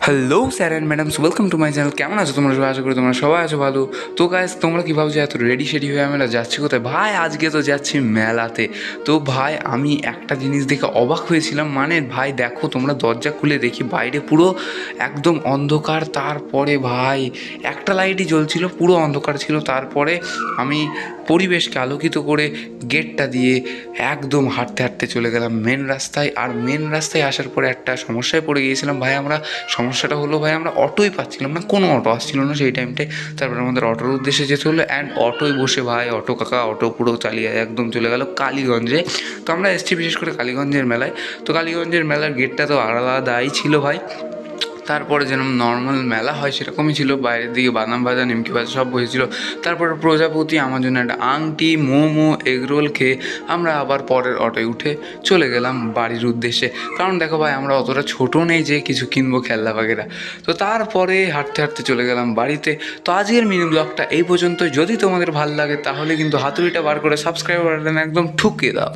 Hello sir and madams, welcome to my channel. কেমন আছো তোমরা সবাই? আশা করি তোমরা সবাই আছো ভালো। তো গাইস, তোমরা কী ভাবছো এত রেডি শেডি হয়ে আমরা যাচ্ছি কোথায়? ভাই আজকে তো যাচ্ছি মেলাতে। তো ভাই আমি একটা জিনিস দেখে অবাক হয়েছিলাম, মানে ভাই দেখো, তোমরা দরজা খুলে দেখি বাইরে পুরো একদম অন্ধকার। তারপরে ভাই একটা লাইটই জ্বলছিল, পুরো অন্ধকার ছিল। তারপরে আমি পরিবেশকে আলোকিত করে গেটটা দিয়ে একদম হাঁটতে হাঁটতে চলে গেলাম মেন রাস্তায়। আর মেন রাস্তায় আসার পরে একটা সমস্যায় পড়ে গিয়েছিলাম ভাই। সমস্যাটা হলো ভাই, আমরা অটোই পাচ্ছিলাম না, কোনো অটো আসছিল না সেই টাইমটায়। তারপরে আমাদের অটোর উদ্দেশ্যে যেতে হলো, অ্যান্ড অটোয় বসে ভাই অটো কাকা অটো পুরো চালিয়ে একদম চলে গেল কালীগঞ্জে। তো আমরা এসেছি বিশেষ করে কালীগঞ্জের মেলায়। তো কালীগঞ্জের মেলার গেটটা তো আলাদাই ছিল ভাই। তারপরে যেরকম নর্মাল মেলা হয় সেরকমই ছিল, বাইরের দিকে বাদাম ভাজা নিমকি ভাজা সব বসেছিল। তারপরে প্রজাপতি আমার জন্য একটা আংটি, মোমো, এগরোল খেয়ে আমরা আবার পরের অটোয় উঠে চলে গেলাম বাড়ির উদ্দেশ্যে। কারণ দেখো ভাই, আমরা অতটা ছোটো নেই যে কিছু কিনবো খেলনা বাগেরা। তো তারপরে হাঁটতে হাঁটতে চলে গেলাম বাড়িতে। তো আজকের মিনি ব্লগটা এই পর্যন্ত। যদি তোমাদের ভালো লাগে তাহলে কিন্তু হাতুড়িটা বার করে সাবস্ক্রাইব বাটন একদম ঠুকিয়ে দাও।